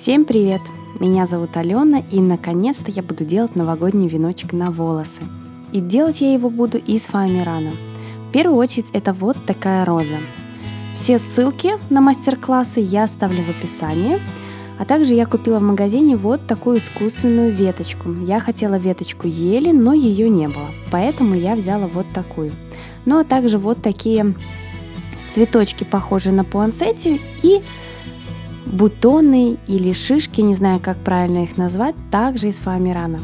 Всем привет! Меня зовут Алена, и наконец-то я буду делать новогодний веночек на волосы. И делать я его буду из фоамирана. В первую очередь это вот такая роза. Все ссылки на мастер-классы я оставлю в описании. А также я купила в магазине вот такую искусственную веточку. Я хотела веточку ели, но ее не было, поэтому я взяла вот такую. Ну а также вот такие цветочки, похожие на пуансетию, и бутоны или шишки, не знаю, как правильно их назвать, также из фоамирана.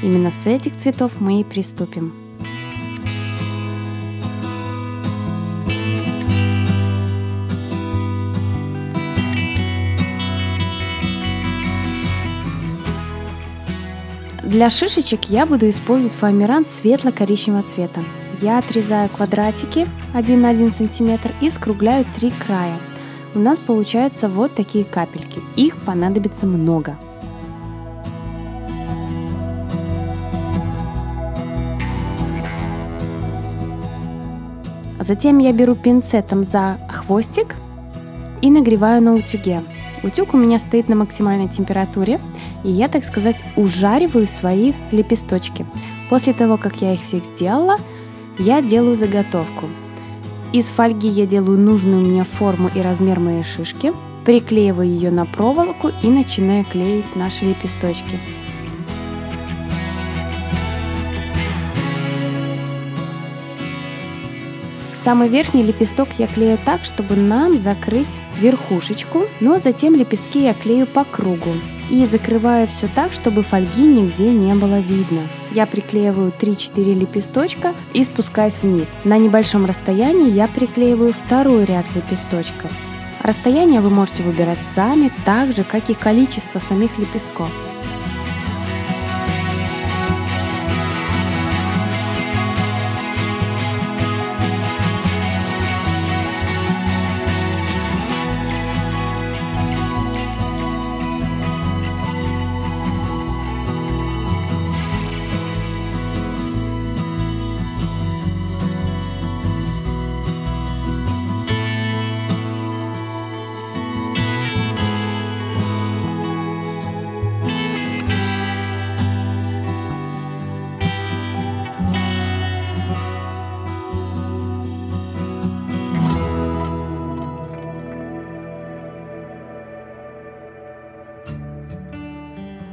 Именно с этих цветов мы и приступим. Для шишечек я буду использовать фоамиран светло-коричневого цвета. Я отрезаю квадратики 1 на 1 см и скругляю 3 края. У нас получаются вот такие капельки. Их понадобится много. Затем я беру пинцетом за хвостик и нагреваю на утюге. Утюг у меня стоит на максимальной температуре, и я, так сказать, ужариваю свои лепесточки. После того, как я их всех сделала, я делаю заготовку. Из фольги я делаю нужную мне форму и размер моей шишки, приклеиваю ее на проволоку и начинаю клеить наши лепесточки. Самый верхний лепесток я клею так, чтобы нам закрыть верхушечку, ну а затем лепестки я клею по кругу и закрываю все так, чтобы фольги нигде не было видно. Я приклеиваю 3-4 лепесточка и спускаюсь вниз. На небольшом расстоянии я приклеиваю второй ряд лепесточков. Расстояние вы можете выбирать сами, так же, как и количество самих лепестков.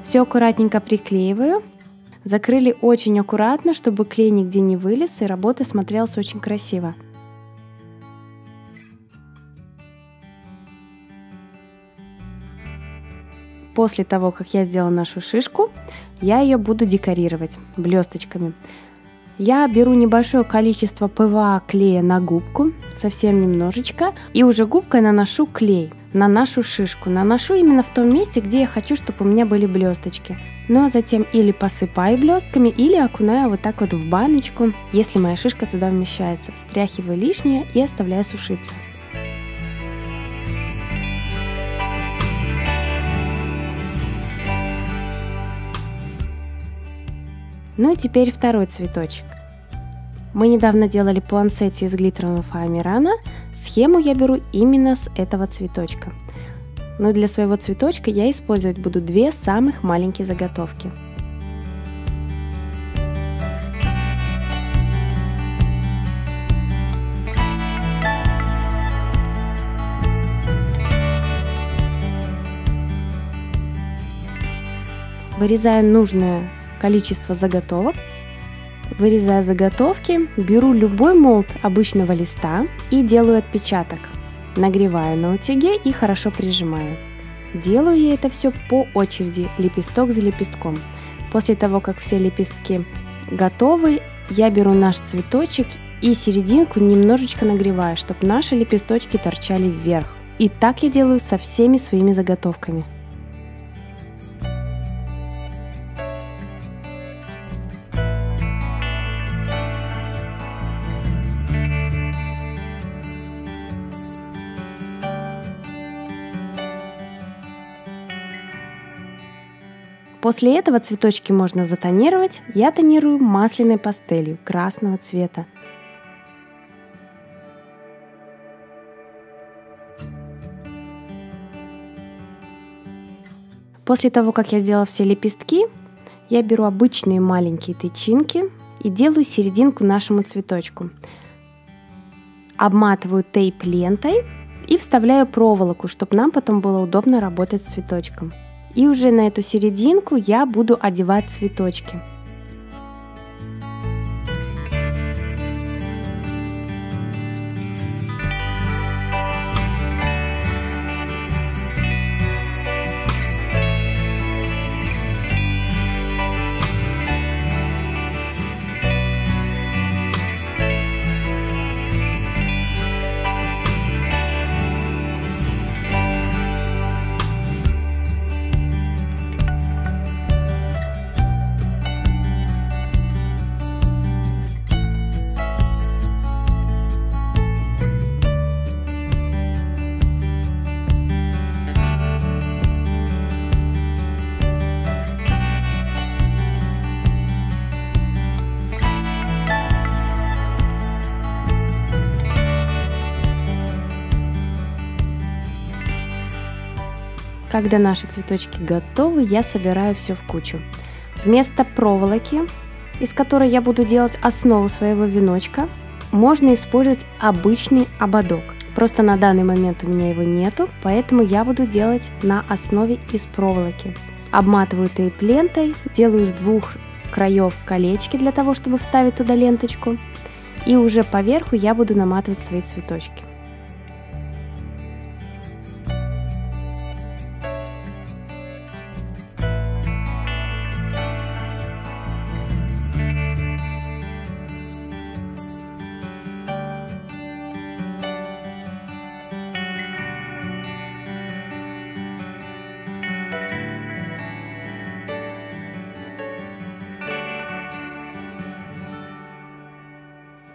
Все аккуратненько приклеиваю. Закрыли очень аккуратно, чтобы клей нигде не вылез и работа смотрелась очень красиво. После того, как я сделала нашу шишку, я ее буду декорировать блесточками. Я беру небольшое количество ПВА клея на губку, совсем немножечко, и уже губкой наношу клей на нашу шишку. Наношу именно в том месте, где я хочу, чтобы у меня были блесточки. Ну а затем или посыпаю блестками, или окунаю вот так вот в баночку, если моя шишка туда вмещается. Стряхиваю лишнее и оставляю сушиться. Ну и теперь второй цветочек. Мы недавно делали пуансетию из глиттерного фоамирана. Схему я беру именно с этого цветочка. Но для своего цветочка я использовать буду 2 самых маленькие заготовки. Вырезаю нужное количество заготовок. Вырезая заготовки, беру любой молд обычного листа и делаю отпечаток. Нагреваю на утюге и хорошо прижимаю. Делаю я это все по очереди, лепесток за лепестком. После того, как все лепестки готовы, я беру наш цветочек и серединку немножечко нагреваю, чтобы наши лепесточки торчали вверх. И так я делаю со всеми своими заготовками. После этого цветочки можно затонировать. Я тонирую масляной пастелью красного цвета. После того, как я сделала все лепестки, я беру обычные маленькие тычинки и делаю серединку нашему цветочку. Обматываю тейп лентой и вставляю проволоку, чтобы нам потом было удобно работать с цветочком. И уже на эту серединку я буду одевать цветочки. Когда наши цветочки готовы, я собираю все в кучу. Вместо проволоки, из которой я буду делать основу своего веночка, можно использовать обычный ободок. Просто на данный момент у меня его нету, поэтому я буду делать на основе из проволоки. Обматываю тейп лентой, делаю с двух краев колечки для того, чтобы вставить туда ленточку. И уже поверху я буду наматывать свои цветочки.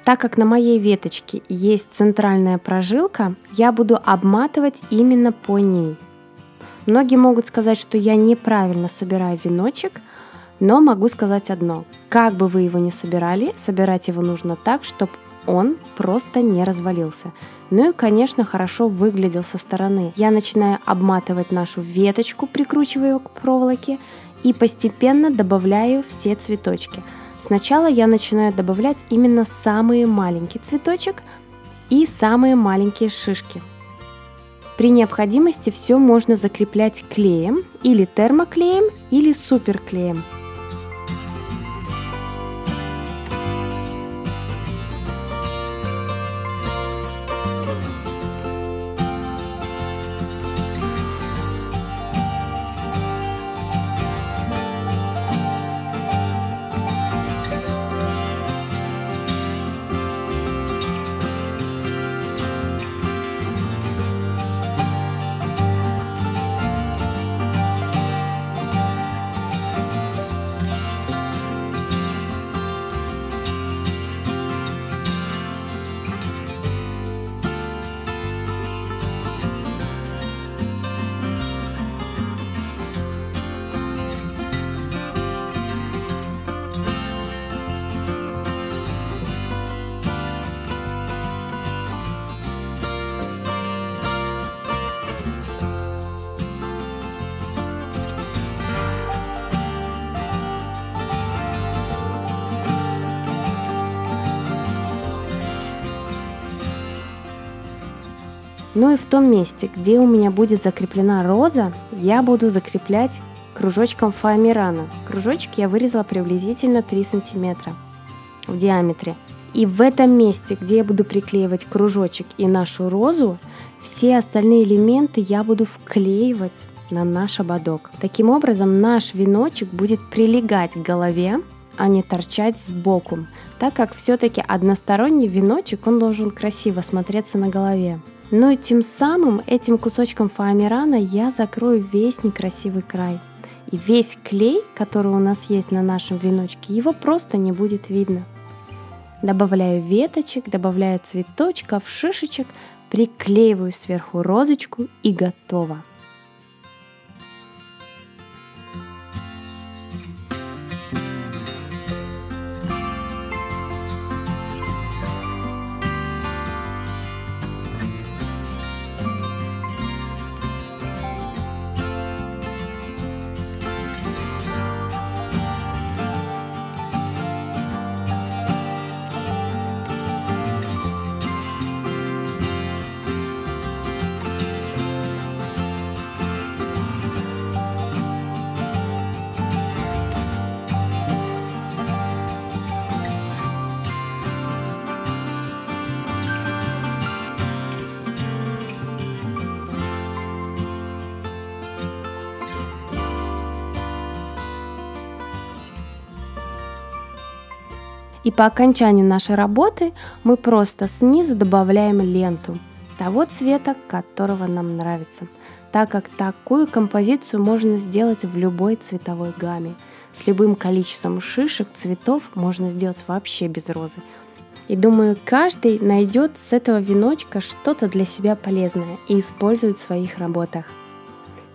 Так как на моей веточке есть центральная прожилка, я буду обматывать именно по ней. Многие могут сказать, что я неправильно собираю веночек, но могу сказать одно. Как бы вы его ни собирали, собирать его нужно так, чтобы он просто не развалился. Ну и, конечно, хорошо выглядел со стороны. Я начинаю обматывать нашу веточку, прикручиваю ее к проволоке и постепенно добавляю все цветочки. Сначала я начинаю добавлять именно самый маленький цветочек и самые маленькие шишки. При необходимости все можно закреплять клеем, или термоклеем, или суперклеем. Ну и в том месте, где у меня будет закреплена роза, я буду закреплять кружочком фоамирана. Кружочек я вырезала приблизительно 3 сантиметра в диаметре. И в этом месте, где я буду приклеивать кружочек и нашу розу, все остальные элементы я буду вклеивать на наш ободок. Таким образом, наш веночек будет прилегать к голове, а не торчать сбоку, так как все-таки односторонний веночек, он должен красиво смотреться на голове. Ну и тем самым этим кусочком фоамирана я закрою весь некрасивый край. И весь клей, который у нас есть на нашем веночке, его просто не будет видно. Добавляю веточек, добавляю цветочков, шишечек, приклеиваю сверху розочку и готово. И по окончанию нашей работы мы просто снизу добавляем ленту того цвета, которого нам нравится, так как такую композицию можно сделать в любой цветовой гамме. С любым количеством шишек, цветов можно сделать вообще без розы. И думаю, каждый найдет с этого веночка что-то для себя полезное и использует в своих работах.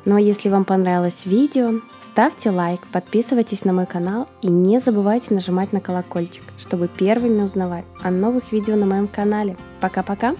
Ну а если вам понравилось видео, ставьте лайк, подписывайтесь на мой канал и не забывайте нажимать на колокольчик, чтобы первыми узнавать о новых видео на моем канале. Пока-пока!